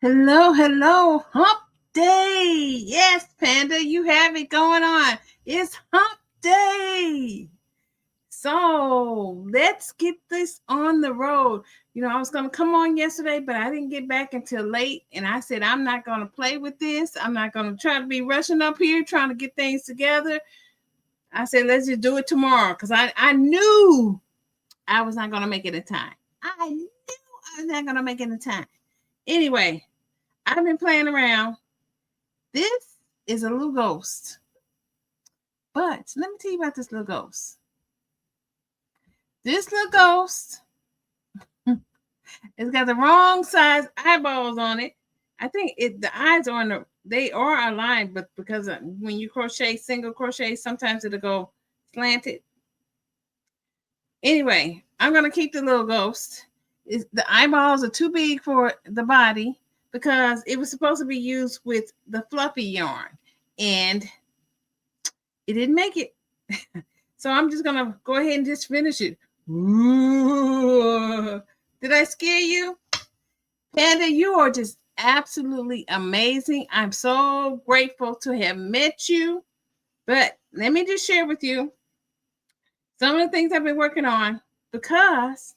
Hello, hello, hump day. Yes, Panda, you have it going on. It's hump day. So let's get this on the road. I was going to come on yesterday, but I didn't get back until late. And I said, I'm not going to play with this. I'm not going to try to be rushing up here trying to get things together. I said, let's just do it tomorrow because I knew I was not going to make it in time. I knew I was not going to make it in time. Anyway, I've been playing around. This is a little ghost. But let me tell you about this little ghost. This little ghost, it's got the wrong size eyeballs on it. I think the eyes are they are aligned, but because when you crochet single crochet, sometimes it'll go slanted. Anyway, I'm gonna keep the little ghost. The eyeballs are too big for the body because it was supposed to be used with the fluffy yarn, and it didn't make it. So I'm just gonna go ahead and just finish it. Ooh. Did I scare you? Panda, you are just absolutely amazing. I'm so grateful to have met you. But let me just share with you some of the things I've been working on because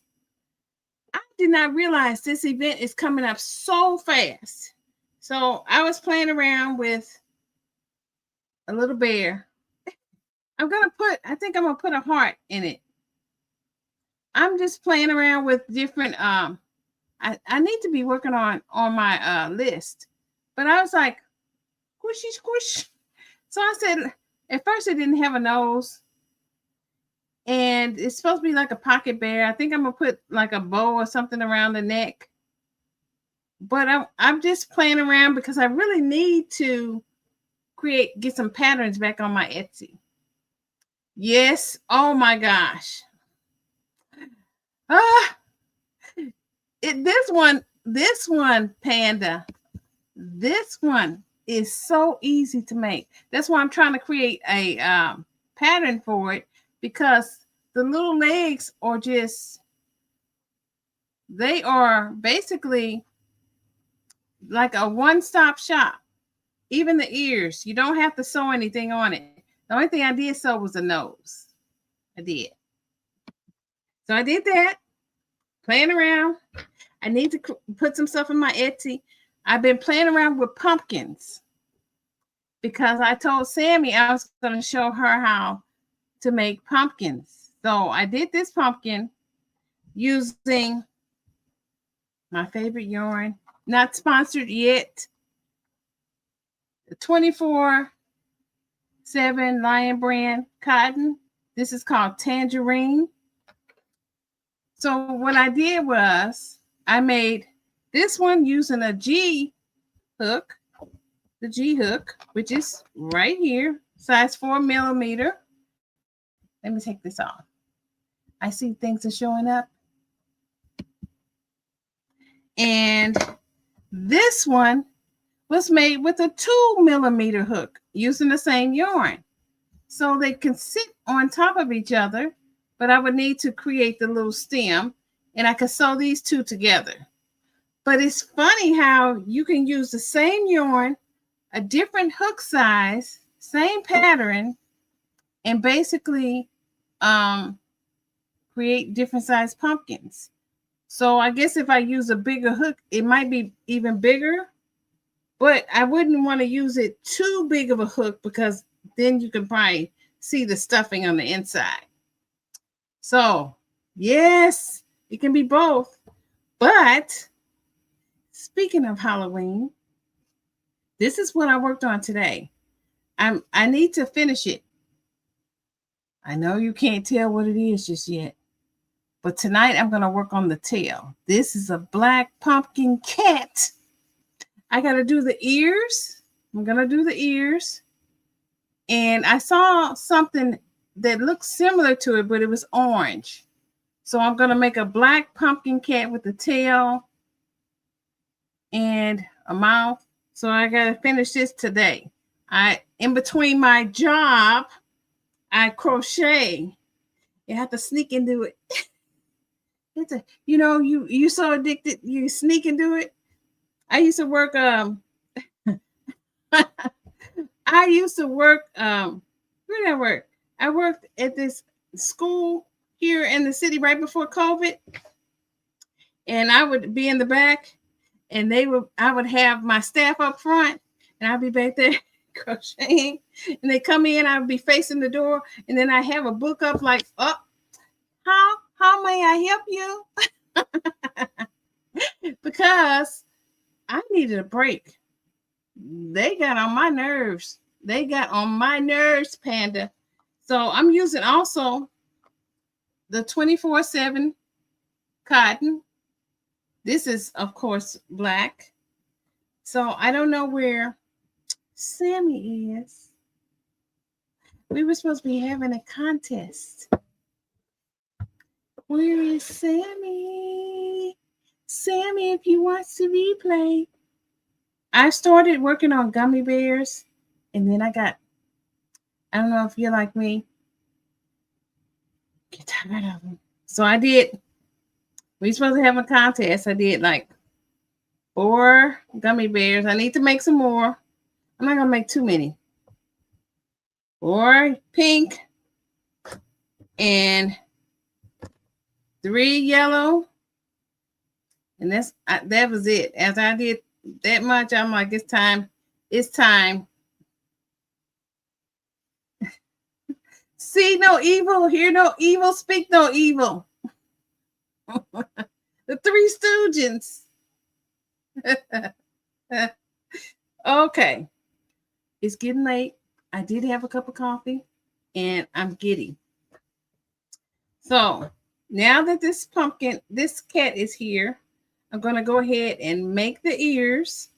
I did not realize this event is coming up so fast. So I was playing around with a little bear. I think I'm gonna put a heart in it. I'm just playing around with different I need to be working on my list. But I was like, squishy squish. So I said, at first it didn't have a nose. And it's supposed to be like a pocket bear. I think I'm gonna put like a bow or something around the neck. But I'm just playing around because I really need to get some patterns back on my Etsy. Yes, oh my gosh. This one, Panda, this one is so easy to make. That's why I'm trying to create a pattern for it, because the little legs are they are basically like a one-stop shop. Even the ears, you don't have to sew anything on it. The only thing I did sew was the nose. I did. So I did that, playing around. I need to put some stuff in my Etsy. I've been playing around with pumpkins because I told Sammy I was going to show her how to make pumpkins. So I did this pumpkin using my favorite yarn, not sponsored yet, the 24/7 Lion brand cotton. This is called Tangerine. So what I did was I made this one using a G hook, the G hook, which is right here, size 4mm. Let me take this off. I see things are showing up. And this one was made with a 2mm hook using the same yarn. So they can sit on top of each other, but I would need to create the little stem, and I could sew these two together. But it's funny how you can use the same yarn, a different hook size, same pattern, and basically create different size pumpkins. So I guess if I use a bigger hook, it might be even bigger, but I wouldn't want to use it too big of a hook because then you can probably see the stuffing on the inside. So yes, it can be both. But speaking of Halloween, this is what I worked on today. I need to finish it. I know you can't tell what it is just yet, but tonight I'm going to work on the tail. This is a black pumpkin cat. I got to do the ears. I'm going to do the ears. And I saw something that looked similar to it, but it was orange. So I'm going to make a black pumpkin cat with a tail and a mouth. So I got to finish this today. In between my job, I crochet. You have to sneak and do it. You're so addicted, you sneak and do it. I used to work I used to work where did I work? I worked at this school here in the city right before COVID, and I would be in the back, and I would have my staff up front, and I'd be back there crocheting, and they come in, I would be facing the door, and then I have a book up like, oh, how may I help you? Because I needed a break. They got on my nerves. They got on my nerves, Panda. So I'm using also the 24/7 cotton. This is, of course, black. So I don't know where Sammy is. We were supposed to be having a contest. Where is Sammy? Sammy, if he wants to replay. I started working on gummy bears, and then I don't know if you're like me, get tired of them. So we supposed to have a contest. I did like 4 gummy bears. I need to make some more. I'm not going to make too many. 4 pink and 3 yellow. And that was it. As I did that much, I'm like, it's time. See no evil, hear no evil, speak no evil. The Three Stooges. Okay. It's getting late. I did have a cup of coffee, and I'm giddy. So now that this cat is here, I'm going to go ahead and make the ears,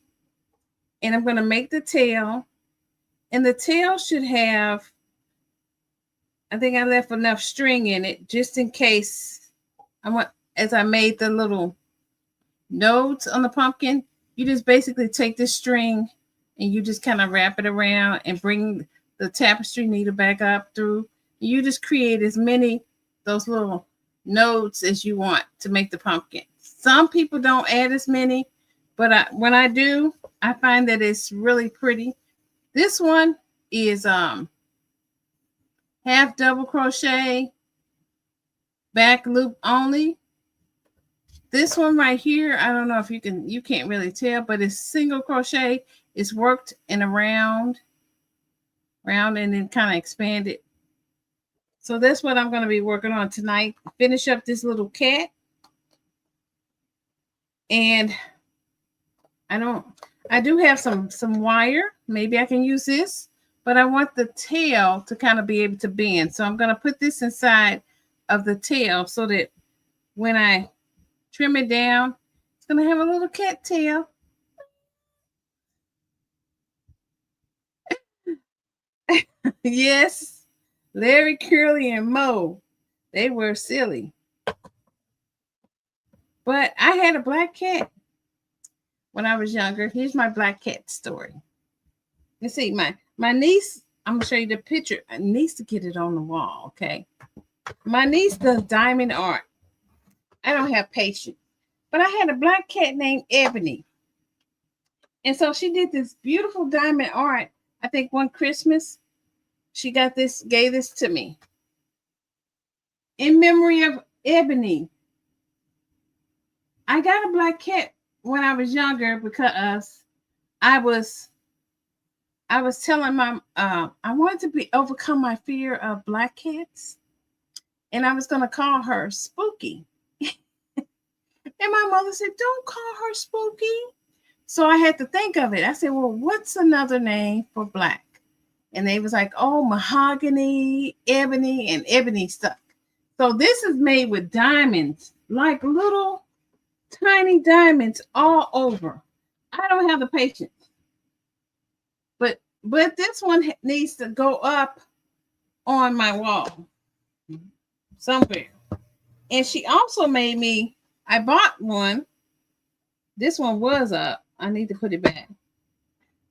and I'm going to make the tail, and the tail should have, I think I left enough string in it just in case as I made the little nodes on the pumpkin, you just basically take this string and you just kind of wrap it around and bring the tapestry needle back up through. You just create as many those little nodes as you want to make the pumpkin. Some people don't add as many, but when I do, I find that it's really pretty. This one is half double crochet, back loop only. This one right here, I don't know if you can't really tell, but it's single crochet. It's worked in a round and then kind of expanded. So that's what I'm going to be working on tonight. Finish up this little cat. And I do have some wire. Maybe I can use this, but I want the tail to kind of be able to bend. So I'm going to put this inside of the tail so that when I trim it down, it's going to have a little cat tail. Yes, Larry, Curly, and Mo, they were silly. But I had a black cat when I was younger. Here's my black cat story. Let's see, my niece, I'm going to show you the picture. I need to get it on the wall, okay? My niece does diamond art. I don't have patience. But I had a black cat named Ebony. And so she did this beautiful diamond art. I think one Christmas, she gave this to me. In memory of Ebony. I got a black cat when I was younger because I was telling I wanted to overcome my fear of black cats. And I was going to call her Spooky. And my mother said, don't call her Spooky. So I had to think of it. I said, well, what's another name for black? And they was like, oh, mahogany, ebony, and ebony stuff. So this is made with diamonds, like little tiny diamonds all over. I don't have the patience. But this one needs to go up on my wall somewhere. And she also made me, I bought one. This one was up. I need to put it back.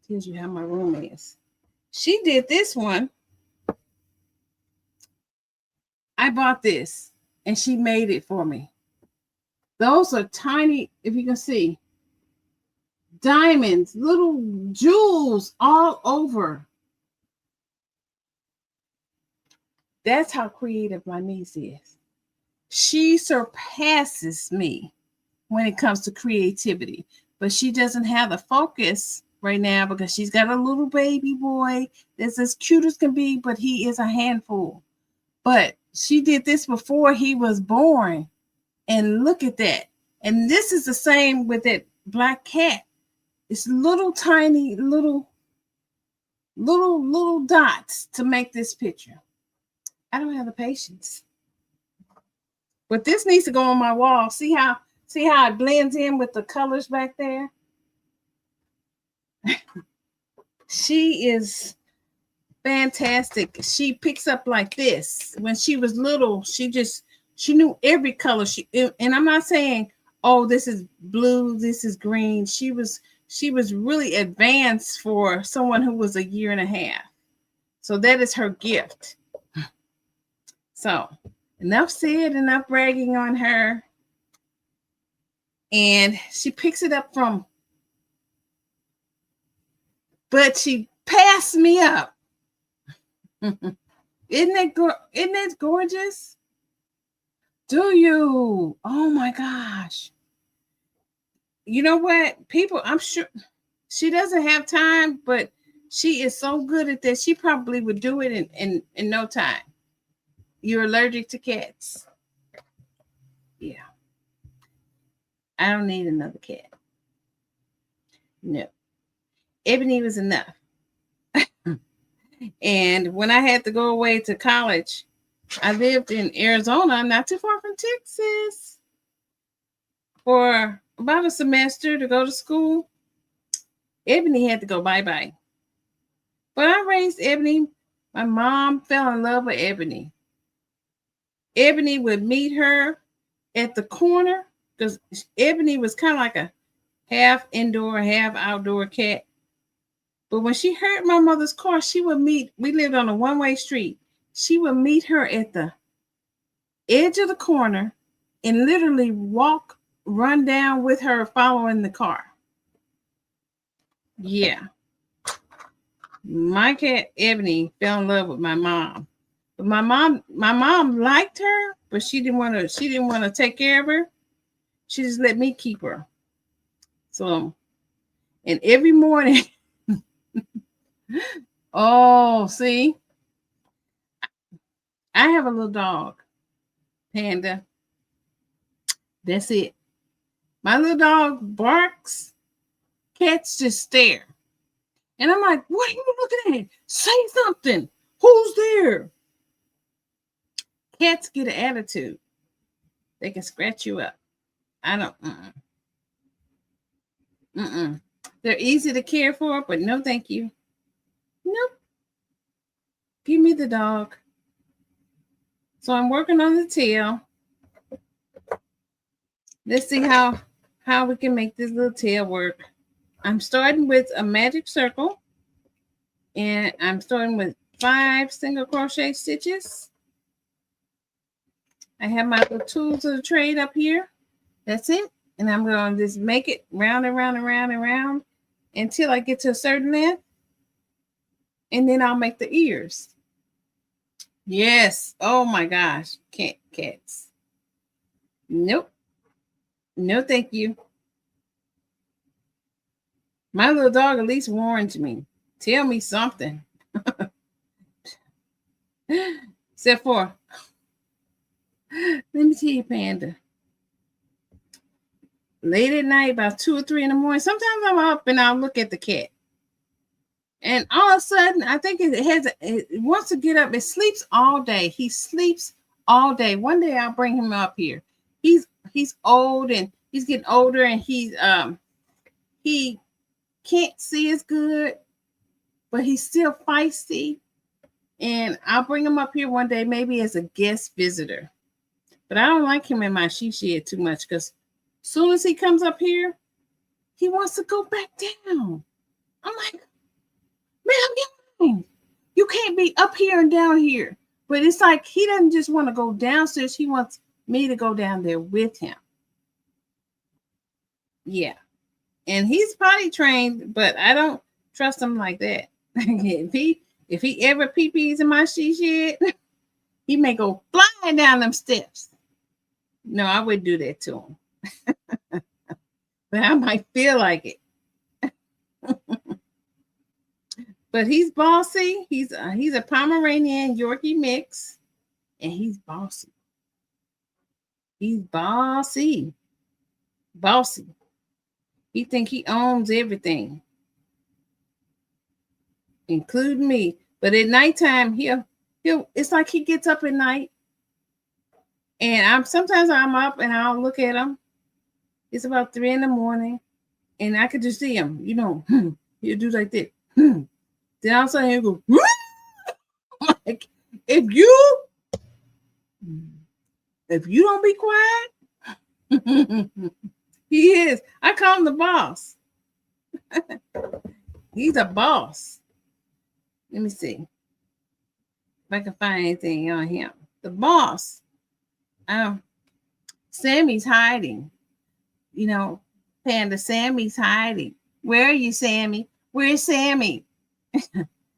Tells you how my room is. She did this one. I bought this and she made it for me. Those are tiny, if you can see, diamonds, little jewels all over. That's how creative my niece is. She surpasses me when it comes to creativity, but she doesn't have the focus right now because she's got a little baby boy that's as cute as can be, but he is a handful. But she did this before he was born, and look at that. And this is the same with that black cat. It's little tiny little dots to make this picture. I don't have the patience. But this needs to go on my wall. See how it blends in with the colors back there? She is fantastic. She picks up like this. When she was little, she knew every color. And I'm not saying, oh, this is blue, this is green. She was really advanced for someone who was a year and a half. So that is her gift. So enough said, enough bragging on her. And she picks it up but she passed me up. Isn't it gorgeous? Do you? Oh my gosh. You know what? People, I'm sure she doesn't have time, but she is so good at this. She probably would do it in no time. You're allergic to cats. Yeah. I don't need another cat. No. Ebony was enough. And when I had to go away to college, I lived in Arizona, not too far from Texas, for about a semester to go to school. Ebony had to go bye-bye. But I raised Ebony. My mom fell in love with Ebony. Ebony would meet her at the corner because Ebony was kind of like a half indoor, half outdoor cat. But when she heard my mother's car, she would meet, we lived on a one-way street. She would meet her at the edge of the corner and literally run down with her following the car. Yeah. My cat Ebony fell in love with my mom. But my mom liked her, but she didn't want to take care of her. She just let me keep her. So, and every morning, oh, see, I have a little dog, Panda. That's it. My little dog barks. Cats just stare. And I'm like, what are you looking at? Say something. Who's there? Cats get an attitude. They can scratch you up. I don't. They're easy to care for, but no thank you. Nope. Give me the dog. So I'm working on the tail. Let's see how we can make this little tail work. I'm starting with a magic circle. And I'm starting with 5 single crochet stitches. I have my little tools of the trade up here. That's it. And I'm going to just make it round and round and round and round until I get to a certain length. And then I'll make the ears. Yes. Oh my gosh. Can't cats. Nope. No, thank you. My little dog at least warned me. Tell me something. Except for, let me tell you, Panda. Late at night, about 2 or 3 in the morning, sometimes I'm up and I'll look at the cat. And all of a sudden, I think it wants to get up. It sleeps all day. He sleeps all day. One day I'll bring him up here. He's old and he's getting older and he can't see as good, but he's still feisty. And I'll bring him up here one day, maybe as a guest visitor. But I don't like him in my she shed too much because as soon as he comes up here, he wants to go back down. I'm like, man, you can't be up here and down here. But it's like he doesn't just want to go downstairs. He wants me to go down there with him. Yeah. And he's potty trained, but I don't trust him like that. if he ever pee-pees in my she shed, he may go flying down them steps. No, I wouldn't do that to him. But I might feel like it. But he's bossy. He's a Pomeranian Yorkie mix, and he's bossy. He's bossy. Bossy. He think he owns everything, including me. But at nighttime, he'll it's like he gets up at night, and sometimes I'm up and I'll look at him. It's about 3 a.m, and I could just see him. He'll do like that. Then all of a sudden he'll go. Like, if you don't be quiet, he is. I call him the boss. He's a boss. Let me see if I can find anything on him. The boss. Sammy's hiding. Panda, Sammy's hiding. Where are you, Sammy? Where's Sammy?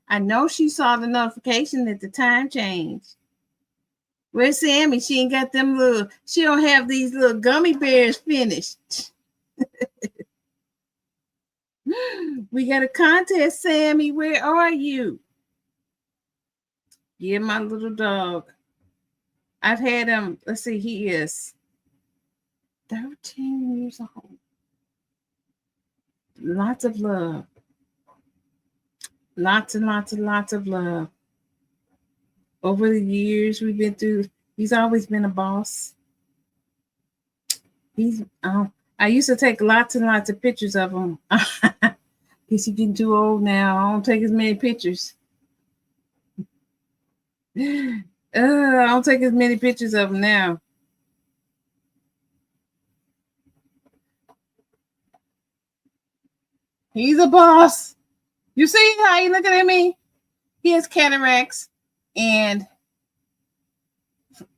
I know she saw the notification that the time changed. Where's Sammy? She ain't got them she don't have these little gummy bears finished. We got a contest, Sammy. Where are you? Yeah, my little dog. I've had him, let's see, he is 13 years old. Lots of love. Lots and lots and lots of love. Over the years we've been through, he's always been a boss. I used to take lots and lots of pictures of him. He's getting too old now. I don't take as many pictures. I don't take as many pictures of him now. He's a boss. You see how he looking at me? He has cataracts, and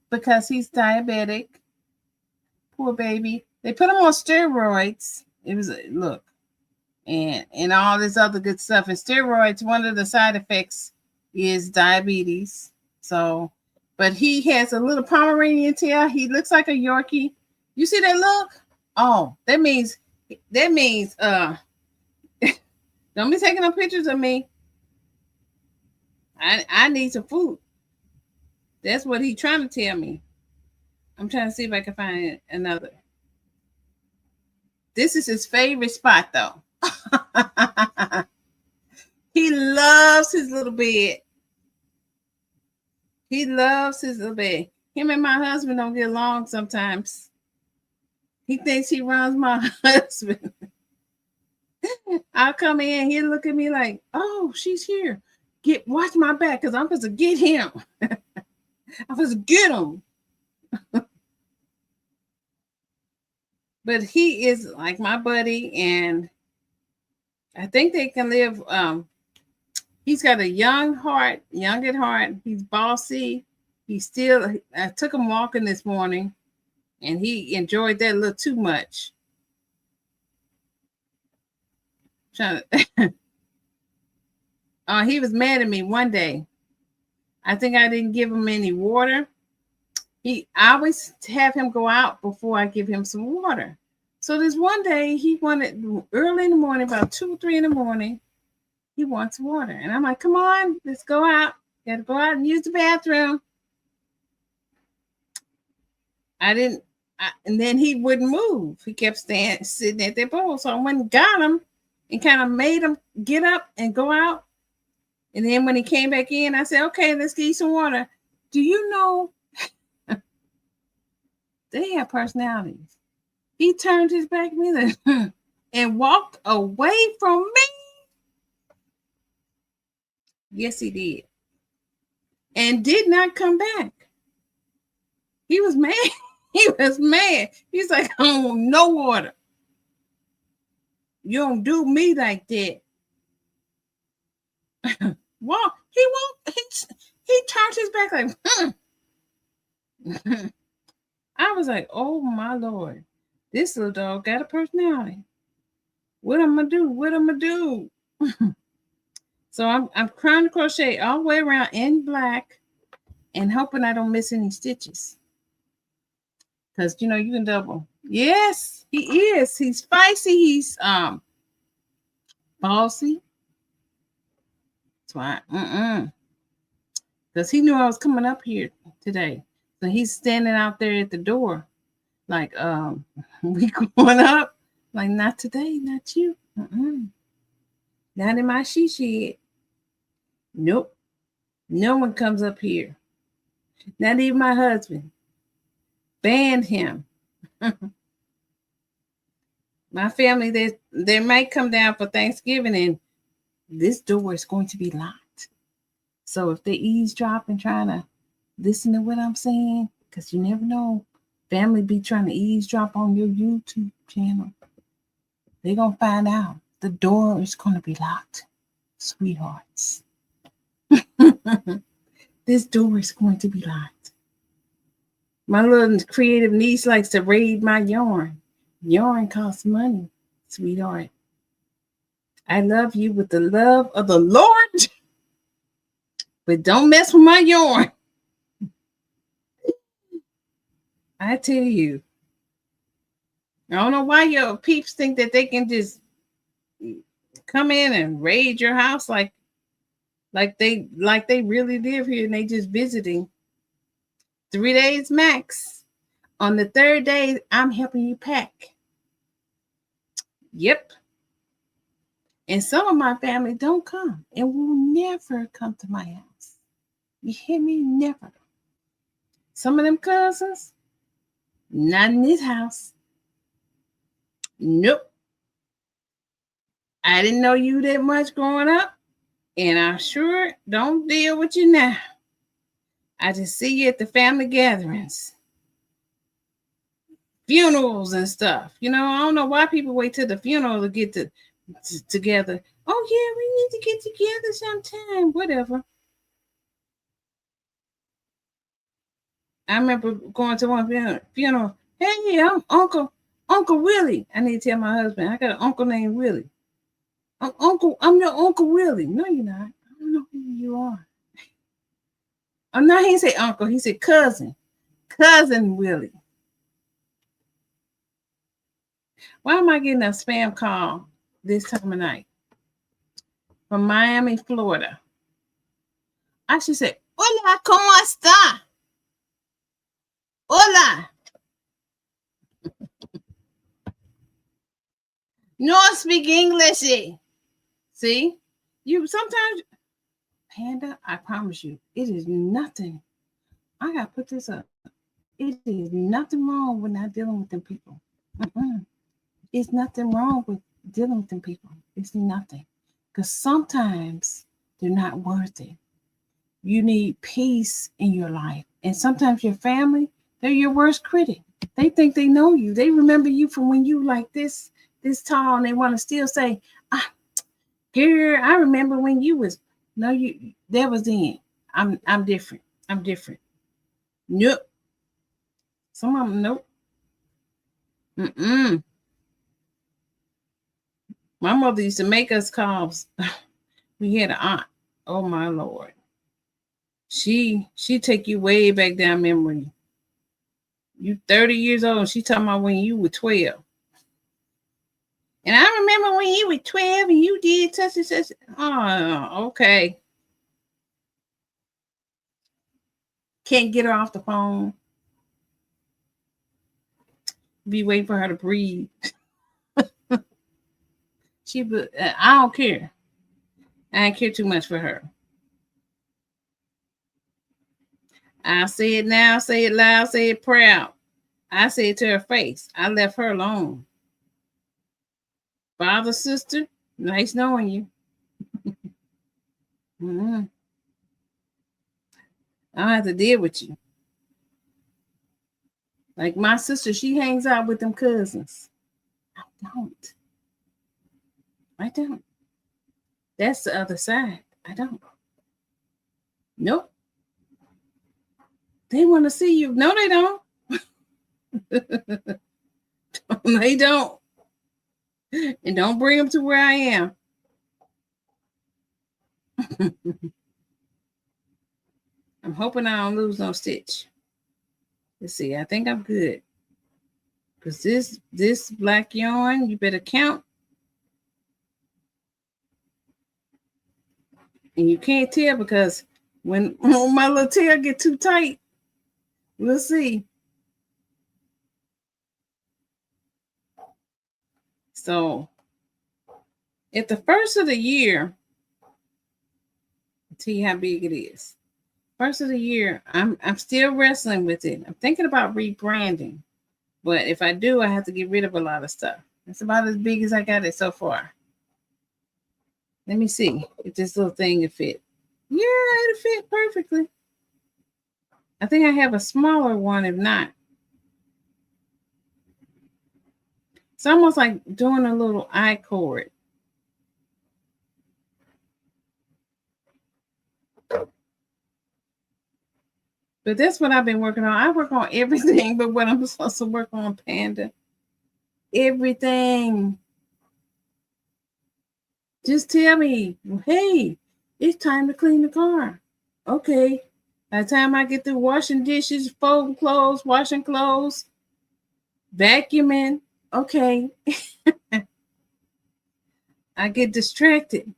because he's diabetic, poor baby, they put him on steroids. It was and all this other good stuff. And steroids, one of the side effects is diabetes. So, but he has a little Pomeranian tail. He looks like a Yorkie. You see that look? Oh, that means don't be taking no pictures of me. I need some food. That's what he's trying to tell me. I'm trying to see if I can find another. This is his favorite spot, though. He loves his little bed. He loves his little bed. Him and my husband don't get along sometimes. He thinks he runs my husband. I'll come in, he'll look at me like, oh, she's here. Watch my back, because I'm supposed to get him. I'm supposed to get him. But he is like my buddy, and I think they can live. He's got a young at heart. He's bossy. I took him walking this morning, and he enjoyed that a little too much. He was mad at me one day. I think I didn't give him any water. I always have him go out before I give him some water. So this one day he wanted, early in the morning, about 2 or 3 in the morning, he wants water. And I'm like, come on, let's go out. Got to go out and use the bathroom. And then he wouldn't move. He kept sitting at that bowl. So I went and got him and kind of made him get up and go out. And then when he came back in, I said, okay, let's get you some water. Do you know they have personalities? He turned his back at me and walked away from me. Yes, he did. And did not come back. He was mad. He was mad. He's like, I don't want no water. You don't do me like that. Well, he turned his back like, I was like, oh my Lord, this little dog got a personality. What I'm gonna do? What I'm gonna do? So I'm trying to crochet all the way around in black and hoping I don't miss any stitches. Because you know you can double. Yes, he is. He's feisty. He's bossy. That's why. Because he knew I was coming up here today. So he's standing out there at the door, like, we going up. Like, not today, not you. Not in my she shed. Nope. No one comes up here. Not even my husband. Banned him. My family, they might come down for Thanksgiving and this door is going to be locked. So if they eavesdrop and trying to listen to what I'm saying, because you never know, family be trying to eavesdrop on your YouTube channel. They're going to find out the door is going to be locked, sweethearts. This door is going to be locked. My little creative niece likes to raid my yarn. Yarn costs money, sweetheart. I love you with the love of the Lord, but don't mess with my yarn. I tell you. I don't know why your peeps think that they can just come in and raid your house like they really live here and they just visiting. 3 days max. On the third day, I'm helping you pack. Yep. And some of my family don't come and will never come to my house. You hear me? Never. Some of them cousins, not in this house. Nope. I didn't know you that much growing up, and I sure don't deal with you now. I just see you at the family gatherings, funerals and stuff. You know, I don't know why people wait till the funeral to get together. Oh, yeah, we need to get together sometime. Whatever. I remember going to one funeral. Hey, I'm Uncle Willie. I need to tell my husband, I got an uncle named Willie. I'm your Uncle Willie. No, you're not. I don't know who you are. Oh, no, he didn't say uncle. He said cousin. Cousin Willie. Why am I getting a spam call this time of night? From Miami, Florida. I should say, hola, ¿cómo está? Hola. No speak English. See? You sometimes, Panda, I promise you, it is nothing. I got to put this up. It is nothing wrong with not dealing with them people. It's nothing wrong with dealing with them people. It's nothing. Because sometimes they're not worth it. You need peace in your life. And sometimes your family, they're your worst critic. They think they know you. They remember you from when you like this tall, and they want to still say, girl, I remember when you was, no, you, that was then. I'm different. I'm different. Nope. Some of them, nope. My mother used to make us calls. We had an aunt. Oh my Lord. She take you way back down memory. You 30 years old. She talking about when you were 12. And I remember when you were 12 and you did such and such. Oh, okay. Can't get her off the phone. Be waiting for her to breathe. I don't care. I don't care too much for her. I'll say it now, say it loud, say it proud. I say it to her face. I left her alone. Father, sister, nice knowing you. I don't have to deal with you. Like my sister, she hangs out with them cousins. I don't. That's the other side. I don't. Nope. They want to see you. No, they don't. They don't. And don't bring them to where I am. I'm hoping I don't lose no stitch. Let's see. I think I'm good. Because this black yarn, you better count. And you can't tell because when my little tail get too tight, we'll see. So at the first of the year, I'll tell you how big it is. First of the year, I'm still wrestling with it. I'm thinking about rebranding. But if I do, I have to get rid of a lot of stuff. That's about as big as I got it so far. Let me see if this little thing will fit. Yeah, it'll fit perfectly. I think I have a smaller one if not. It's almost like doing a little I cord. But that's what I've been working on. I work on everything but what I'm supposed to work on, Panda. Everything. Just tell me, hey, it's time to clean the car. Okay. By the time I get through washing dishes, folding clothes, washing clothes, vacuuming, okay. I get distracted.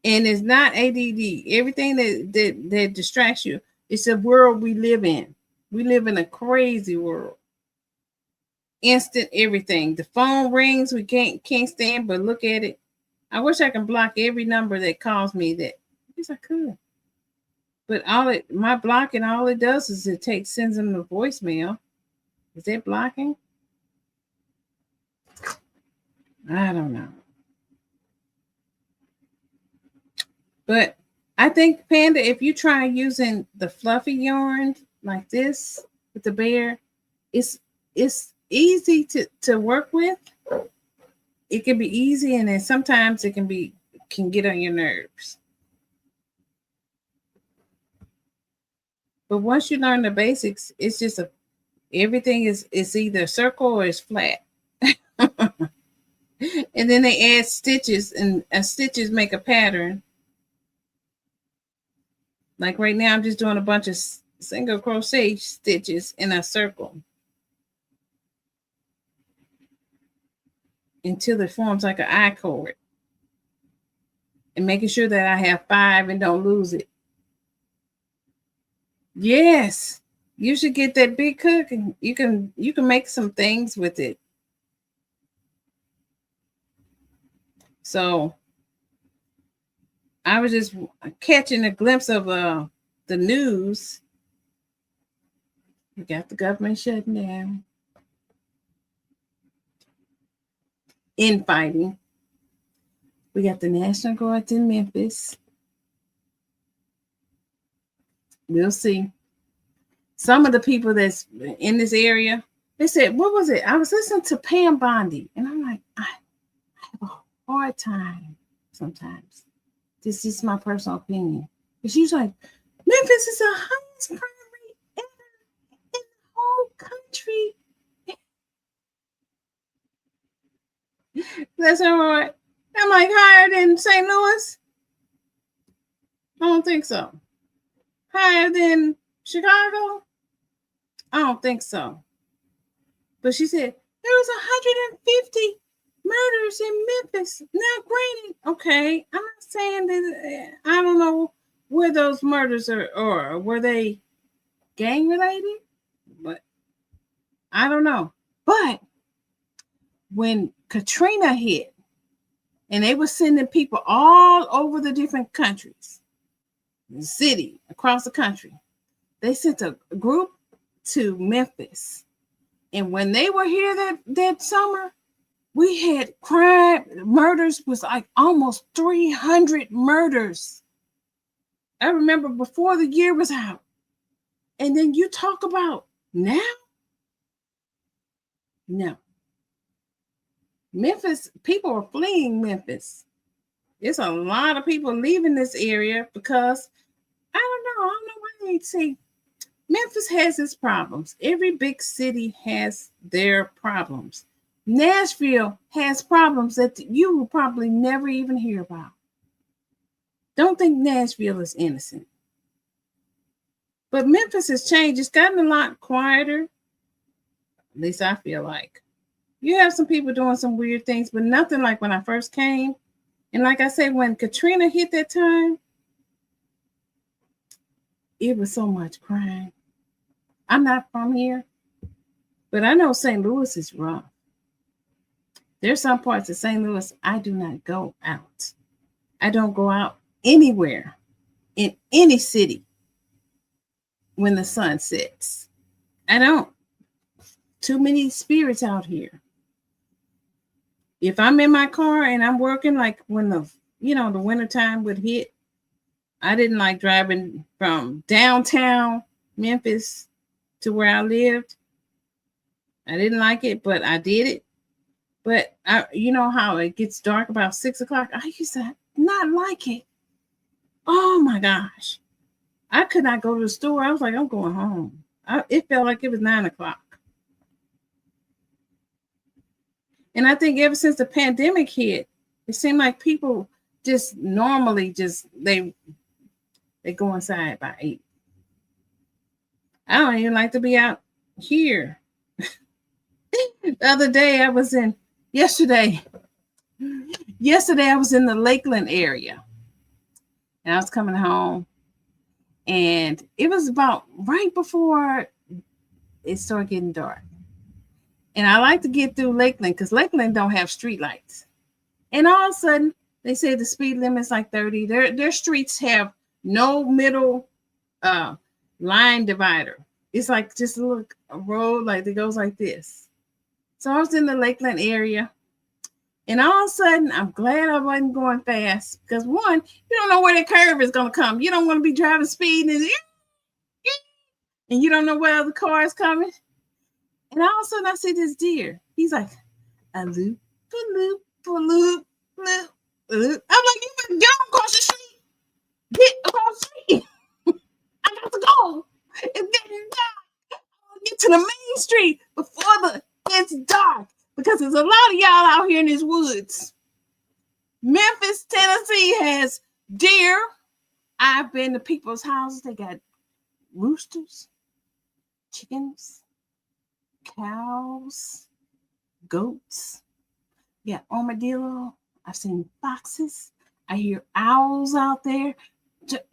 And it's not ADD. Everything that distracts you, it's a world we live in. We live in a crazy world. Instant everything. The phone rings, we can't stand but look at it. I wish I could block every number that calls me that. I guess I could. But my blocking, all it does is sends them a voicemail. Is that blocking? I don't know. But I think, Panda, if you try using the fluffy yarn like this with the bear, it's easy to work with. It can be easy, and then sometimes it can get on your nerves. But once you learn the basics, it's just everything is either circle or it's flat. And then they add stitches, and stitches make a pattern. Like right now, I'm just doing a bunch of single crochet stitches in a circle until it forms like an I cord. And making sure that I have 5 and don't lose it. Yes, you should get that big hook, and you can make some things with it. So I was just catching a glimpse of the news. We got the government shutting down, infighting. We got the National Guard in Memphis. We'll see. Some of the people that's in this area, they said, what was it? I was listening to Pam Bondi, and I'm like, I have a hard time sometimes. This is my personal opinion. And she's like, Memphis is the highest crime rate in the whole country. That's all right. I'm like, higher than St. Louis? I don't think so. Higher than Chicago? I don't think so. But she said, there was 150 murders in Memphis. Now, granted, okay, I'm not saying that I don't know where those murders are, or were they gang related? But I don't know. But when Katrina hit, and they were sending people all over the different countries, the city, across the country, they sent a group to Memphis. And when they were here that summer, we had murders was like almost 300 murders. I remember before the year was out. And then you talk about now? No. Memphis, people are fleeing Memphis. There's a lot of people leaving this area because I don't know why they say Memphis has its problems. Every big city has their problems. Nashville has problems that you will probably never even hear about. Don't think Nashville is innocent. But Memphis has changed. It's gotten a lot quieter. At least I feel like. You have some people doing some weird things, but nothing like when I first came. And like I said, when Katrina hit that time, it was so much crime. I'm not from here, but I know St. Louis is rough. There's some parts of St. Louis I do not go out. I don't go out anywhere in any city when the sun sets. I don't. Too many spirits out here. If I'm in my car and I'm working, like when the wintertime would hit, I didn't like driving from downtown Memphis to where I lived. I didn't like it, but I did it. But you know how it gets dark about 6 o'clock? I used to not like it. Oh my gosh. I could not go to the store. I was like, I'm going home. It felt like it was 9 o'clock. And I think ever since the pandemic hit, it seemed like people just normally they go inside by 8. I don't even like to be out here. The other day yesterday I was in the Lakeland area. And I was coming home. And it was about right before it started getting dark. And I like to get through Lakeland because Lakeland don't have street lights. And all of a sudden, they say the speed limit's like 30. Their streets have no middle line divider. It's like just a road like that goes like this. So I was in the Lakeland area. And all of a sudden, I'm glad I wasn't going fast. Because one, you don't know where the curve is going to come. You don't want to be driving speed and you don't know where the car is coming. And all of a sudden, I see this deer. He's like, a loop, a loop, a loop, loop, loop. I'm like, you better get across the street. Get across the street. I got to go. It's getting dark. I'll get to the main street before it's dark. Because there's a lot of y'all out here in these woods. Memphis, Tennessee has deer. I've been to people's houses. They got roosters, chickens, cows, goats. Yeah, armadillo. I've seen foxes. I hear owls out there.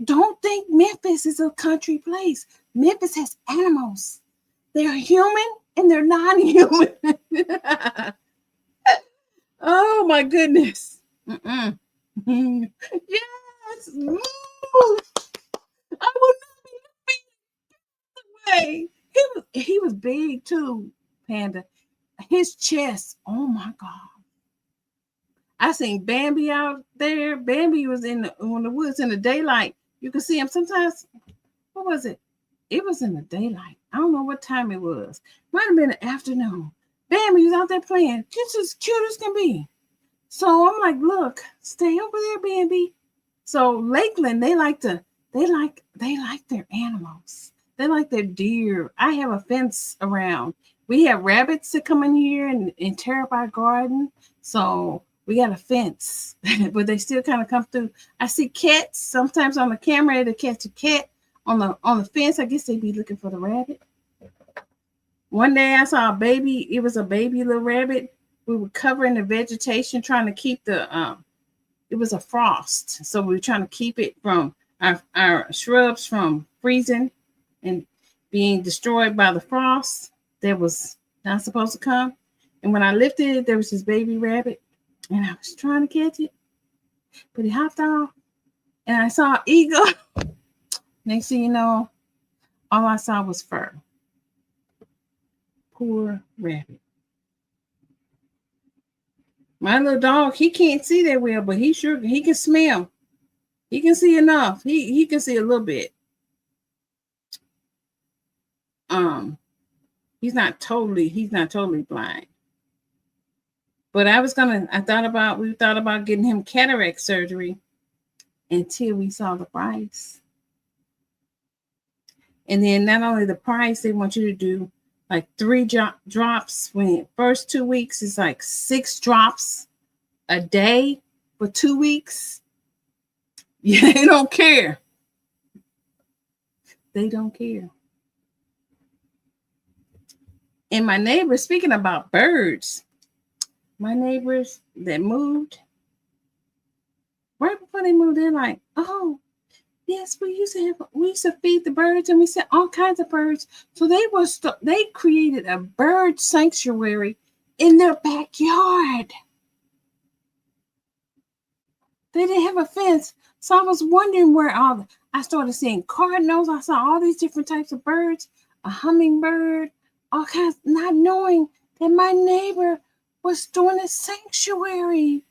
Don't think Memphis is a country place. Memphis has animals. They're human and they're non-human. Oh my goodness. Yes. Ooh. I would not be away. He was big too, Panda. His chest. Oh my God. I seen Bambi out there. Bambi was in the woods in the daylight. You could see him sometimes. What was it? It was in the daylight. I don't know what time it was. Might have been the afternoon. Bambi was out there playing, just as cute as can be. So I'm like, look, stay over there, Bambi. So Lakeland, they like their animals. They like their deer. I have a fence around. We have rabbits that come in here and tear up our garden. So we got a fence, but they still kind of come through. I see cats sometimes on the camera. They catch a cat on the fence. I guess they be looking for the rabbit. One day I saw a baby. It was a baby little rabbit. We were covering the vegetation, trying to keep it was a frost. So we were trying to keep it from our shrubs from freezing and being destroyed by the frost that was not supposed to come. And when I lifted it, there was this baby rabbit. And I was trying to catch it, but he hopped off. And I saw an eagle. Next thing you know, all I saw was fur. Poor rabbit. My little dog, he can't see that well, but he can smell. He can see enough. He can see a little bit. He's not totally blind. But we thought about getting him cataract surgery until we saw the price. And then not only the price, they want you to do like 3 drops. When first 2 weeks is like 6 drops a day for 2 weeks. Yeah, they don't care. They don't care. And my neighbors, speaking about birds, my neighbors that moved, right before they moved, they're like, oh, yes, we used to feed the birds, and we sent all kinds of birds. So they created a bird sanctuary in their backyard. They didn't have a fence. So I was wondering where I started seeing cardinals. I saw all these different types of birds, a hummingbird, all kinds, not knowing that my neighbor was doing a sanctuary.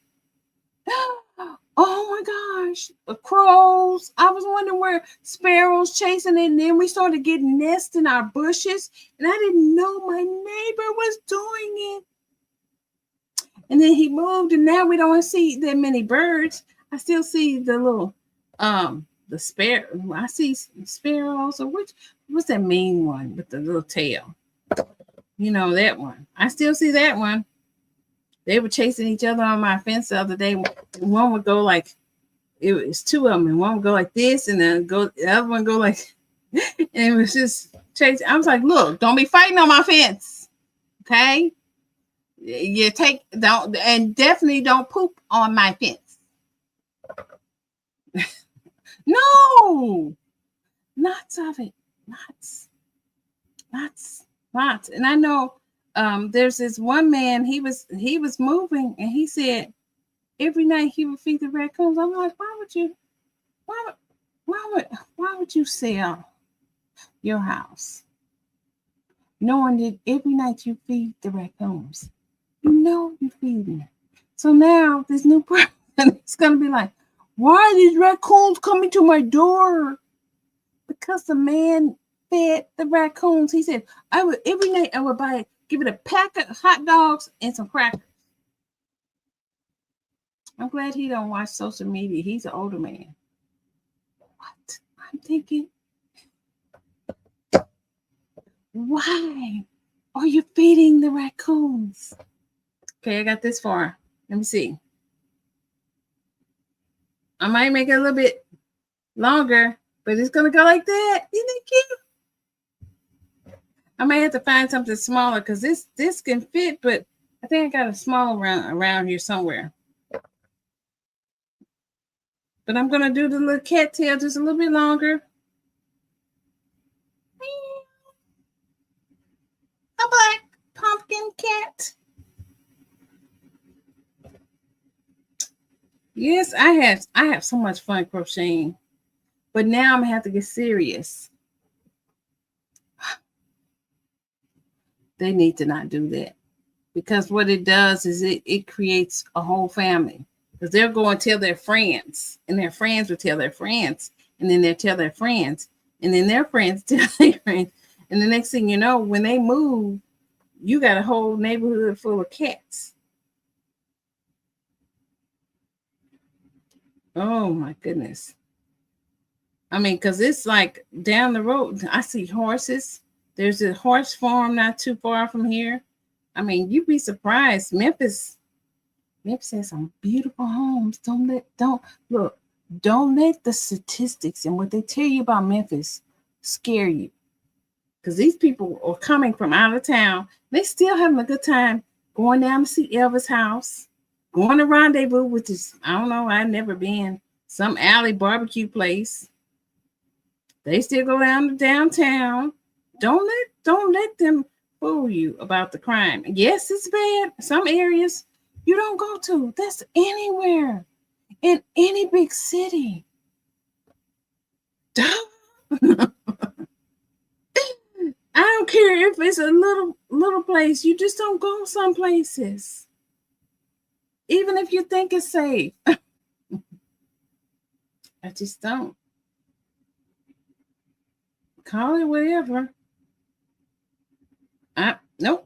Oh my gosh, the crows. I was wondering where sparrows chasing it. And then we started getting nests in our bushes. And I didn't know my neighbor was doing it. And then he moved, and now we don't see that many birds. I still see the little the sparrow. I see sparrows, or what's that mean one with the little tail? You know, that one. I still see that one. They were chasing each other on my fence the other day. One would go like, it was 2 of them, and one would go like this, and then the other one go like, and it was just chasing. I was like, look, don't be fighting on my fence, okay? You don't, and definitely don't poop on my fence. No, lots of it, lots. And I know there's this one man, he was moving, and he said every night he would feed the raccoons. I'm like, why would you sell your house knowing that every night you feed the raccoons? You know you're feeding them. So now this new person is gonna be like, why are these raccoons coming to my door? Because the man fed the raccoons. He said, every night I would give it a pack of hot dogs and some crackers. I'm glad he don't watch social media. He's an older man. What? I'm thinking, why are you feeding the raccoons? Okay, I got this far. Let me see. I might make it a little bit longer, but it's gonna go like that. Isn't it cute? I might have to find something smaller because this can fit, but I think I got a small around here somewhere. But I'm gonna do the little cat tail just a little bit longer. A black pumpkin cat. Yes, I have so much fun crocheting, but now I'm gonna have to get serious. They need to not do that, because what it does is it creates a whole family, because they'll go and tell their friends, and their friends will tell their friends, and then they'll tell their friends, and then their friends tell their friends, and the next thing you know, when they move, you got a whole neighborhood full of cats. Oh my goodness. I mean, because it's like down the road, I see horses. There's a horse farm not too far from here. I mean, you'd be surprised. Memphis has some beautiful homes. Don't let the statistics and what they tell you about Memphis scare you. Because these people are coming from out of town. They still having a good time going down to see Elvis' house, going to Rendezvous, which is, I don't know, I've never been, some alley barbecue place. They still go down to downtown. Don't let them fool you about the crime. Yes, it's bad. Some areas you don't go to. That's anywhere in any big city. I don't care if it's a little place. You just don't go some places, even if you think it's safe. I just don't. Call it whatever. Nope.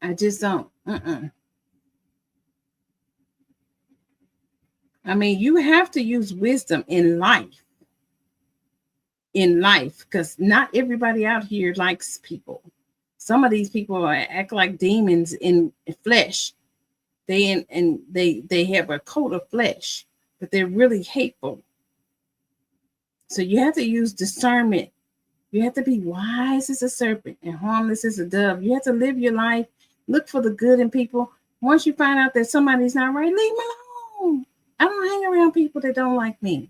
I just don't. I mean, you have to use wisdom in life. in life, because not everybody out here likes people. Some of these people act like demons in flesh. They have a coat of flesh, but they're really hateful. So you have to use discernment. You have to be wise as a serpent and harmless as a dove. You have to live your life, look for the good in people. Once you find out that somebody's not right, leave them alone. I don't hang around people that don't like me.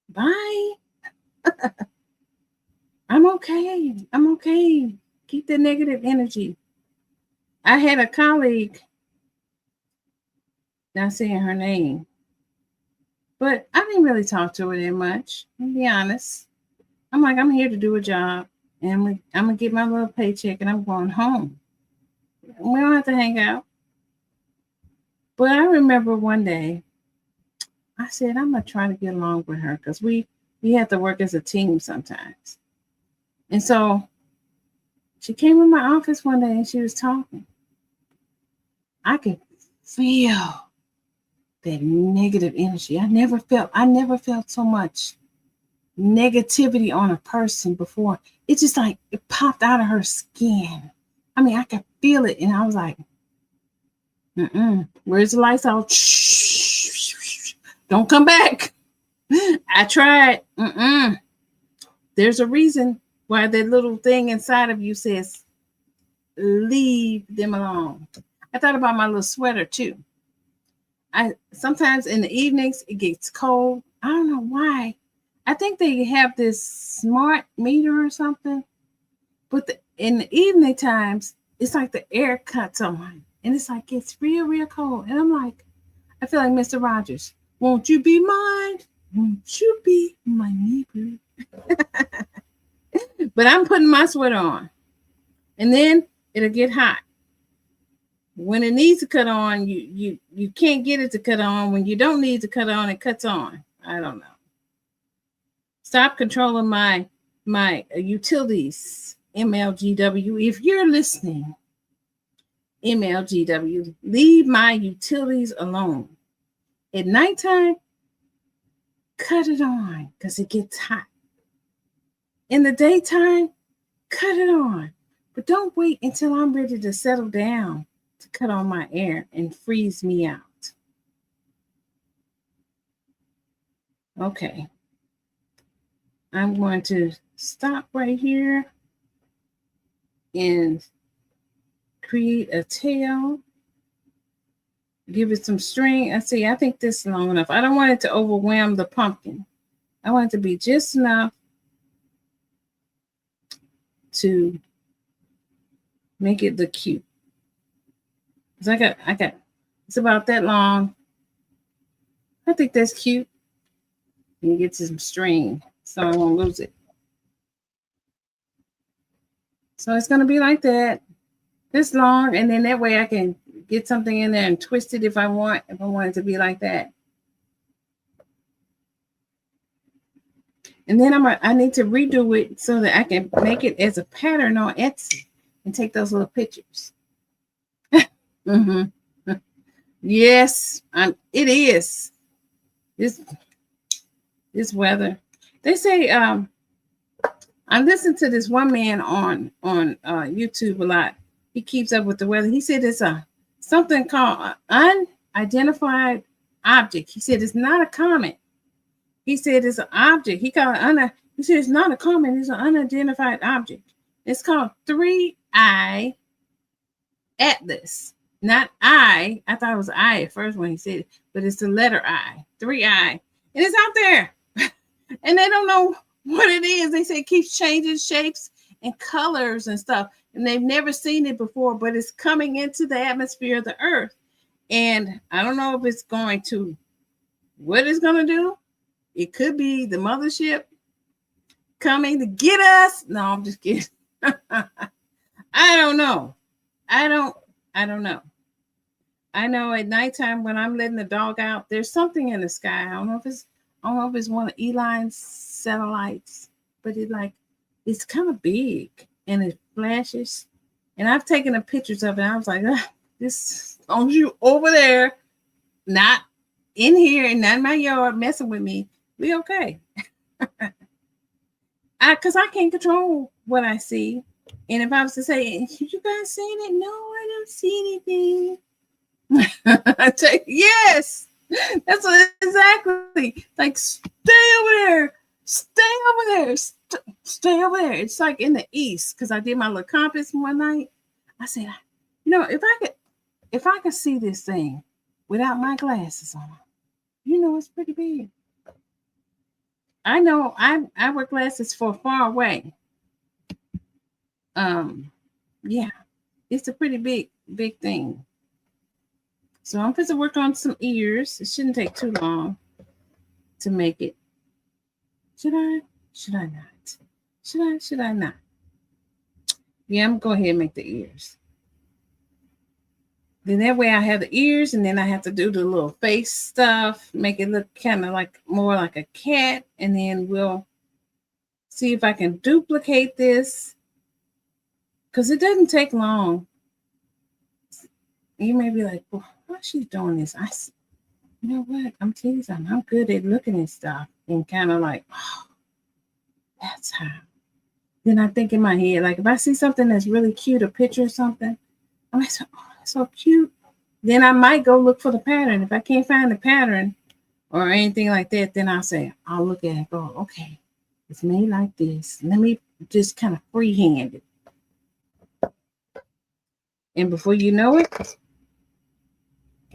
Bye. I'm okay. I'm okay. Keep the negative energy. I had a colleague, not saying her name, but I didn't really talk to her that much, to be honest. I'm like, I'm here to do a job, and I'm going to get my little paycheck, and I'm going home. We don't have to hang out. But I remember one day, I said, I'm going to try to get along with her, because we have to work as a team sometimes. And so she came in my office one day, and she was talking. I could feel that negative energy. I never felt so much negativity on a person before. It just like it popped out of her skin. I mean, I could feel it, and I was like, where's the lights out? Don't come back. I tried. There's a reason why that little thing inside of you says, leave them alone. I thought about my little sweater too. Sometimes in the evenings it gets cold. I don't know why. I think they have this smart meter or something. But in the evening times, it's like the air cuts on. And it's like it's real, real cold. And I'm like, I feel like Mr. Rogers. Won't you be mine? Won't you be my neighbor? But I'm putting my sweater on. And then it'll get hot. When it needs to cut on, you can't get it to cut on. When you don't need to cut on, it cuts on. I don't know. Stop controlling my utilities, MLGW. If you're listening, MLGW, leave my utilities alone. At nighttime, cut it on because it gets hot. In the daytime, cut it on. But don't wait until I'm ready to settle down to cut on my air and freeze me out. Okay. I'm going to stop right here and create a tail. Give it some string. I think this is long enough. I don't want it to overwhelm the pumpkin. I want it to be just enough to make it look cute. Because I got, it's about that long. I think that's cute. And get some string so I won't lose it. So it's going to be like that, this long, and then that way I can get something in there and twist it if I want it to be like that. And then I need to redo it so that I can make it as a pattern on Etsy and take those little pictures. Yes, it is. This weather. They say I listen to this one man on YouTube a lot. He keeps up with the weather. He said it's something called unidentified object. He said it's not a comet. He said it's an object. He said it's not a comet. It's an unidentified object. It's called 3-eye atlas. Not I. I thought it was I at first when he said it, but it's the letter I. 3-eye, and it's out there, and they don't know what it is. They say it keeps changing shapes and colors and stuff, and they've never seen it before, but it's coming into the atmosphere of the earth. And I don't know if it's going to, what it's going to do. It could be the mothership coming to get us. No, I'm just kidding. I don't know. I don't know. I know at nighttime when I'm letting the dog out, there's something in the sky. I don't know if it's one of Elon's satellites, but it's kind of big and it flashes. And I've taken the pictures of it. I was like, this, as long as you over there, not in here and not in my yard messing with me, we okay. Because I can't control what I see. And if I was to say, you guys seen it? No, I don't see anything. I tell you, yes, that's what exactly. Like, stay over there, stay over there, stay over there. It's like in the east because I did my little compass one night. I said, if I could see this thing without my glasses on, it's pretty big. I know I wear glasses for far away. Yeah, it's a pretty big thing. So I'm supposed to work on some ears. It shouldn't take too long to make it. Should I? Should I not? Should I not? Yeah, I'm going to go ahead and make the ears. Then that way I have the ears, and then I have to do the little face stuff, make it look kind of like more like a cat, and then we'll see if I can duplicate this because it doesn't take long. You may be like, well, why she's doing this? You know what? I'm telling you something. I'm good at looking at stuff and kind of like, oh, that's how. Then I think in my head, like if I see something that's really cute, a picture or something, I'm like, oh, that's so cute. Then I might go look for the pattern. If I can't find the pattern or anything like that, then I'll look at it and go, okay, it's made like this. Let me just kind of freehand it. And before you know it,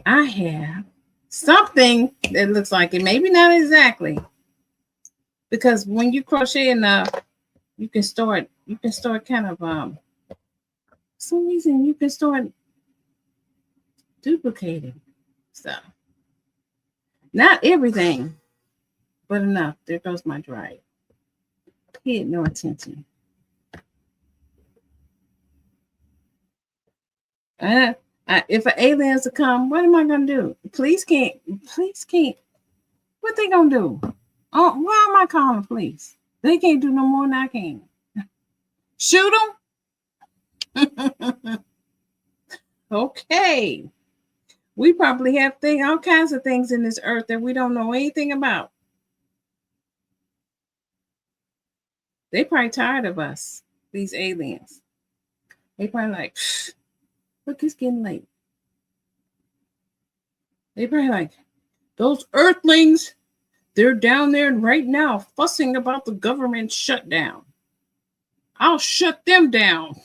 I have something that looks like it. Maybe not exactly. Because when you crochet enough, you can start kind of for some reason you can start duplicating stuff. Not everything, but enough. There goes my dryer. Paid no attention. If an aliens to come, what am I gonna do? Police can't. What they gonna do? Oh, why am I calling police? They can't do no more than I can. Shoot them. Okay. We probably have all kinds of things in this earth that we don't know anything about. They probably tired of us, these aliens. They probably like, look, it's getting late. They probably like, those earthlings, they're down there right now fussing about the government shutdown. I'll shut them down.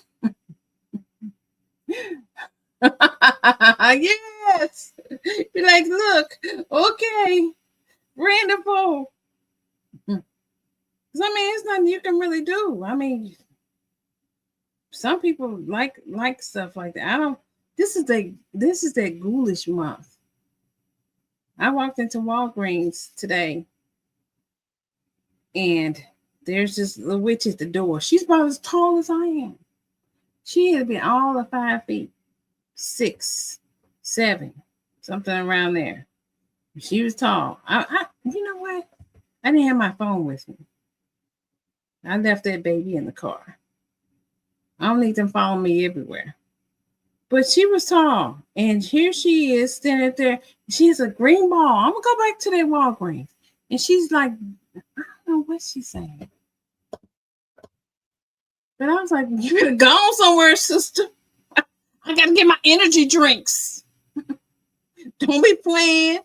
Yes. You're like, look, okay, wonderful. I mean, it's nothing you can really do. I mean, some people like stuff like that. I don't. This is that ghoulish month. I walked into Walgreens today, and there's this little witch at the door. She's about as tall as I am. She had been all of 5 feet, 6, 7, something around there. She was tall. You know what? I didn't have my phone with me. I left that baby in the car. I don't need them following me everywhere. But she was tall. And here she is standing there. She has a green ball. I'm going to go back to that Walgreens. And she's like, I don't know what she's saying. But I was like, you better go on somewhere, sister. I got to get my energy drinks. Don't be playing.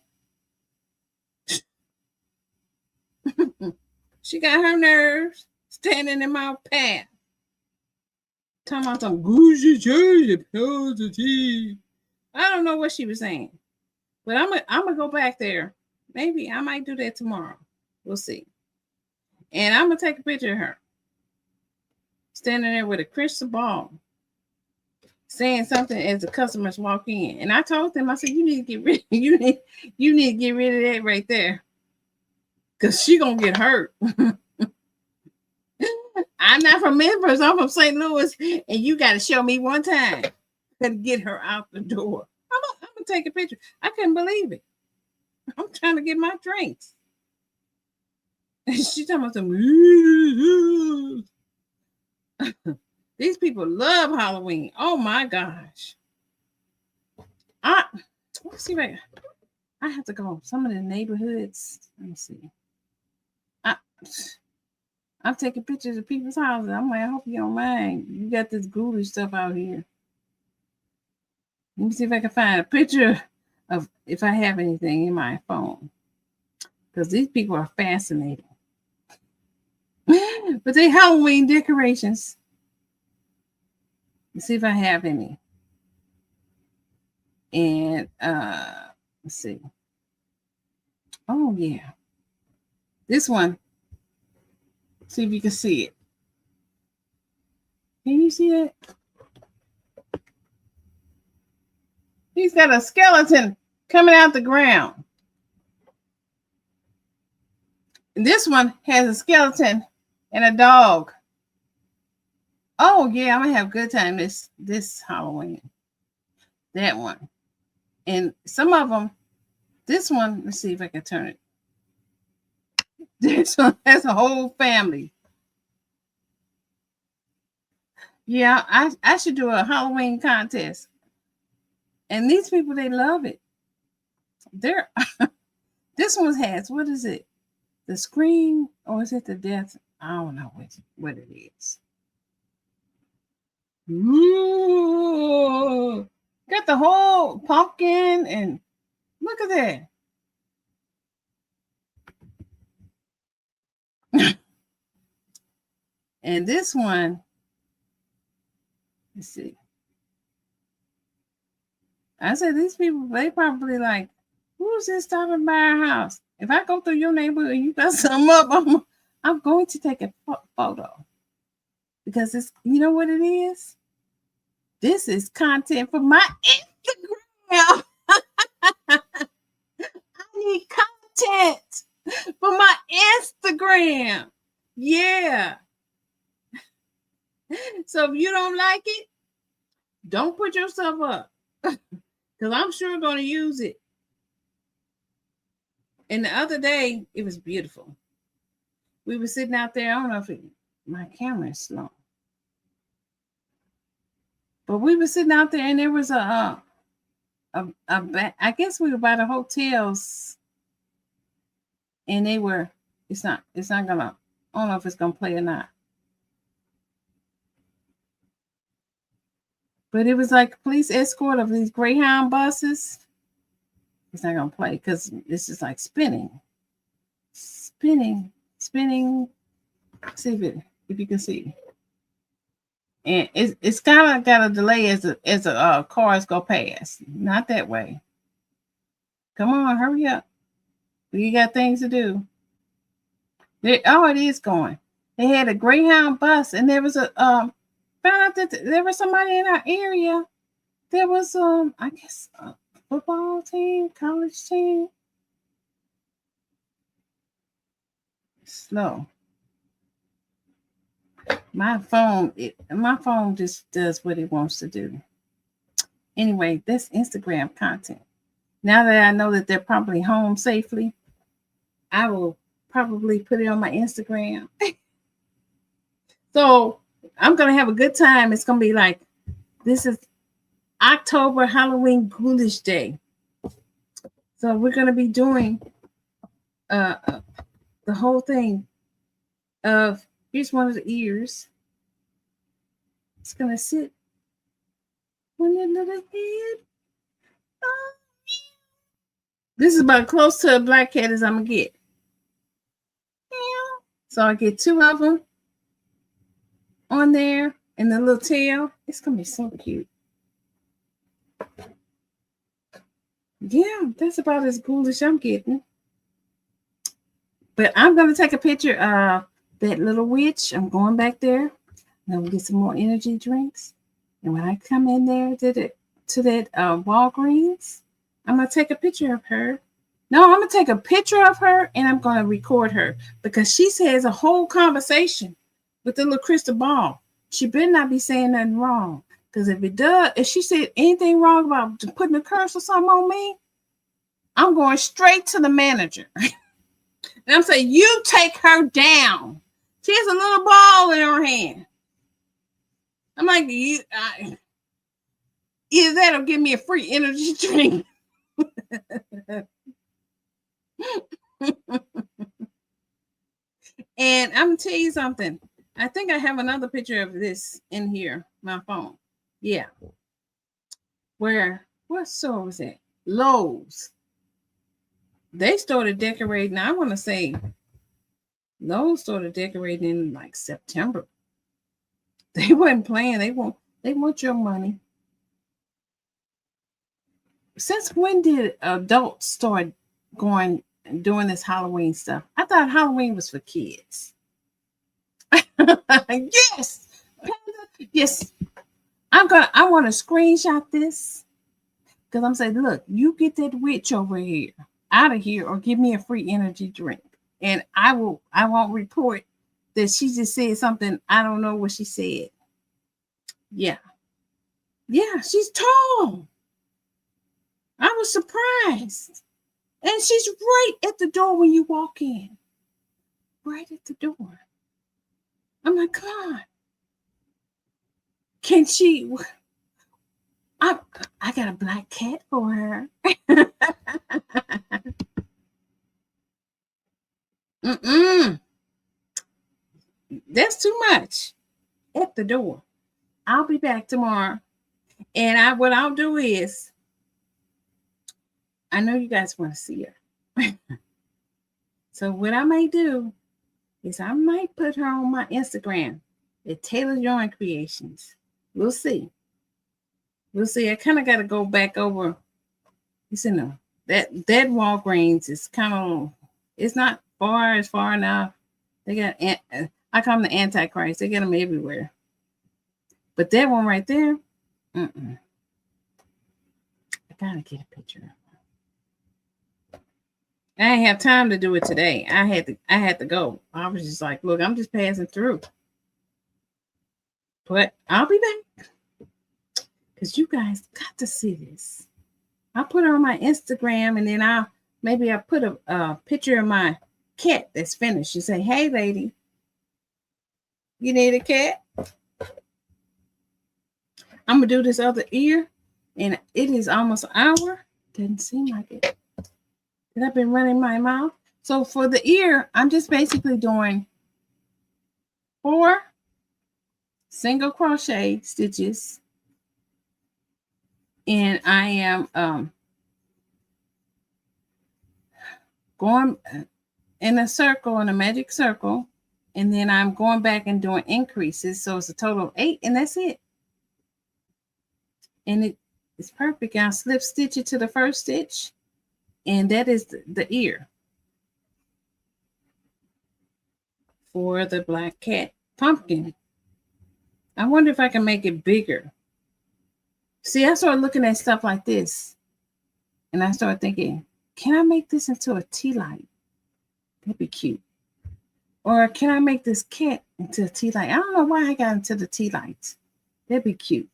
She got her nerves standing in my path. Talking about some I don't know what she was saying. But I'm gonna go back there. Maybe I might do that tomorrow. We'll see. And I'm gonna take a picture of her. Standing there with a crystal ball. Saying something as the customers walk in. And I told them, I said, you need to get rid to get rid of that right there. Cause she gonna get hurt. I'm not from Memphis, I'm from St. Louis, and you got to show me one time to get her out the door. I'm gonna take a picture. I couldn't believe it. I'm trying to get my drinks. And she's talking about some. These people love Halloween. Oh my gosh. Let's see right. I have to go. Some of the neighborhoods. Let me see. I'm taking pictures of people's houses. I'm like, I hope you don't mind. You got this ghoulish stuff out here. Let me see if I can find a picture of if I have anything in my phone. Because these people are fascinating. But they Halloween decorations. Let's see if I have any. And let's see. Oh yeah. This one. See if you can see it. Can you see it? He's got a skeleton coming out the ground. And this one has a skeleton and a dog. Oh yeah, I'm gonna have a good time this Halloween. That one. And some of them, this one, let's see if I can turn it. This one has a whole family. Yeah, I should do a Halloween contest. And these people, they love it. They're this one has, what is it? The Scream, or is it the Death? I don't know what it is. Ooh, got the whole pumpkin, and look at that. And this one, let's see. I said these people, they probably like, who's this stopping by our house? If I go through your neighborhood and you got something up, I'm going to take a photo. Because it's, you know what it is? This is content for my Instagram. I need content for my Instagram. Yeah. So if you don't like it, don't put yourself up. Because I'm sure going to use it. And the other day, it was beautiful. We were sitting out there. I don't know if my camera is slow. But we were sitting out there, and there was I guess we were by the hotels. And they were, it's not gonna, I don't know if it's gonna play or not. But it was like a police escort of these Greyhound buses. It's not gonna play because this is like spinning. See if you can see. And it's kind of got a delay as cars go past. Not that way. Come on, hurry up. We got things to do. It is going. They had a Greyhound bus, and there was a found out that there was somebody in our area. There was I guess a football team, college team. Slow. My phone just does what it wants to do. Anyway, that's Instagram content. Now that I know that they're probably home safely, I will probably put it on my Instagram. So I'm going to have a good time. It's going to be like, this is October Halloween Ghoulish Day. So we're going to be doing the whole thing of, here's one of the ears. It's going to sit on your little head. Oh, this is about close to a black cat as I'm going to get. So I get two of them on there and the little tail. It's going to be so cute. Yeah, that's about as ghoulish I'm getting. But I'm going to take a picture of that little witch. I'm going back there. I'm going to get some more energy drinks. And when I come in there to that Walgreens, I'm going to take a picture of her. No, I'm going to take a picture of her and I'm going to record her because she says a whole conversation with the little crystal ball. She better not be saying nothing wrong. Because if she said anything wrong about putting a curse or something on me, I'm going straight to the manager. And I'm saying, you take her down. She has a little ball in her hand. I'm like, either that or give me a free energy drink. And I'm gonna tell you something. I think I have another picture of this in here, my phone. Yeah. What store was that? Lowe's. They started decorating. I want to say Lowe's started decorating in like September. They weren't playing. They want your money. Since when did adults start going and doing this Halloween stuff? I thought Halloween was for kids. Yes. Yes. I want to screenshot this because I'm saying, look, you get that witch over here out of here or give me a free energy drink. And I won't report that she just said something. I don't know what she said. Yeah. Yeah, she's tall. I was surprised. And she's right at the door when you walk in. Right at the door. I'm like, come on. Can she? I got a black cat for her. Mm-mm. That's too much. At the door. I'll be back tomorrow. And what I'll do is, I know you guys want to see her. So what I may do is I might put her on my Instagram at Taylor Yarn Creations. We'll see. We'll see. I kind of got to go back over. You know, that Walgreens is kind of, it's not far enough. They got, I call them the Antichrist. They got them everywhere. But that one right there, I gotta get a picture of her. I didn't have time to do it today. I had to go. I was just like, look, I'm just passing through. But I'll be back. Because you guys got to see this. I'll put her on my Instagram and then I'll put a picture of my cat that's finished. You say, hey lady, you need a cat? I'm gonna do this other ear, and it is almost an hour. Doesn't seem like it. And I've been running my mouth. So for the ear, I'm just basically doing 4 single crochet stitches, and I am going in a circle, in a magic circle, and then I'm going back and doing increases. So it's a total of 8, and that's it. And it's perfect. I'll slip stitch it to the first stitch, and that is the ear for the black cat pumpkin. I wonder if I can make it bigger. See, I started looking at stuff like this, and I started thinking, can I make this into a tea light? That'd be cute. Or can I make this cat into a tea light? I don't know why I got into the tea lights. That'd be cute.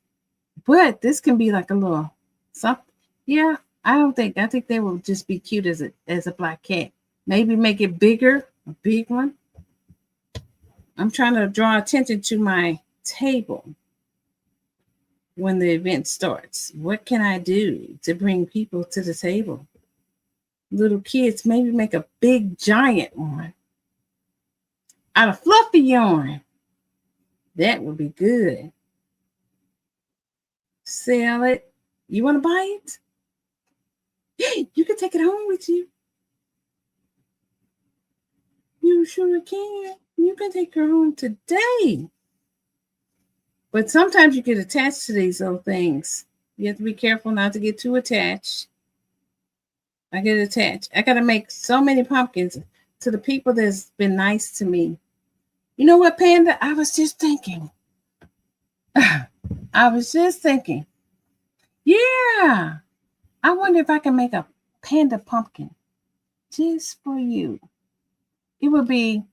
But this can be like a little something. Yeah, I think they will just be cute as a black cat. Maybe make it bigger, a big one. I'm trying to draw attention to my table when the event starts. What can I do to bring people to the table? Little kids, maybe make a big giant one out of fluffy yarn. That would be good. Sell it. You want to buy it? You can take it home with you. You sure can. You can take her home today. But sometimes you get attached to these little things. You have to be careful not to get too attached. I get attached. I got to make so many pumpkins to the people that's been nice to me. You know what, Panda? I was just thinking. Yeah. I wonder if I can make a panda pumpkin just for you. It would be,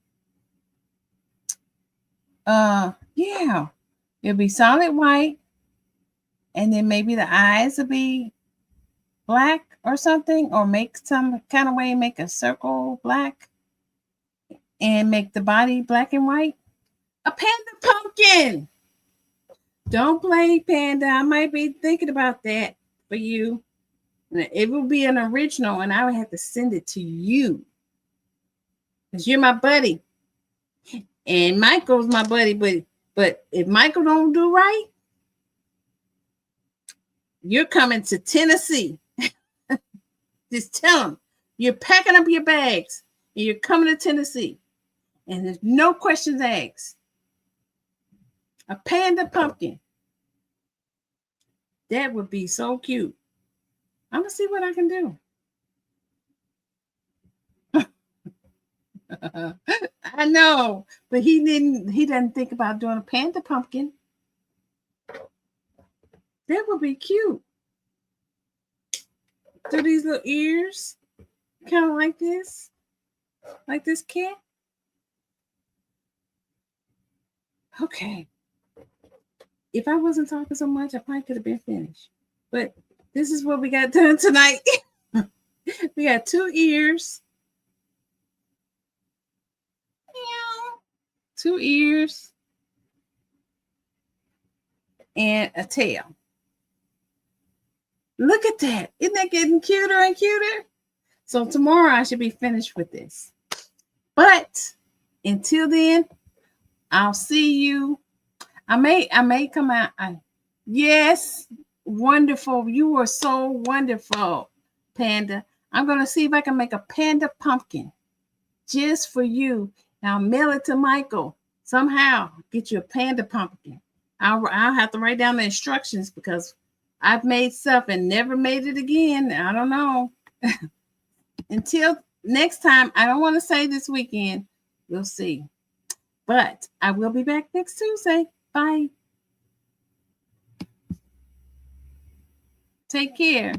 yeah. It'll be solid white. And then maybe the eyes will be black or something. Or make some kind of way, make a circle black. And make the body black and white. A panda pumpkin. Don't play, Panda. I might be thinking about that for you. It will be an original, and I would have to send it to you. Because you're my buddy. And Michael's my buddy, but if Michael don't do right, you're coming to Tennessee. Just tell him you're packing up your bags and you're coming to Tennessee. And there's no questions asked. A panda pumpkin. That would be so cute. I'm going to see what I can do. I know, but he doesn't think about doing a panda pumpkin. That would be cute. Do these little ears kind of like this cat? Okay. If I wasn't talking so much, I probably could have been finished. But this is what we got done tonight. We got 2 ears. 2 ears. And a tail. Look at that. Isn't that getting cuter and cuter? So tomorrow I should be finished with this. But until then, I'll see you. I may come out. Yes, wonderful. You are so wonderful, Panda. I'm going to see if I can make a panda pumpkin just for you. I'll mail it to Michael. Somehow get you a panda pumpkin. I'll have to write down the instructions because I've made stuff and never made it again. I don't know. Until next time, I don't want to say this weekend. We'll see. But I will be back next Tuesday. Bye. Take care.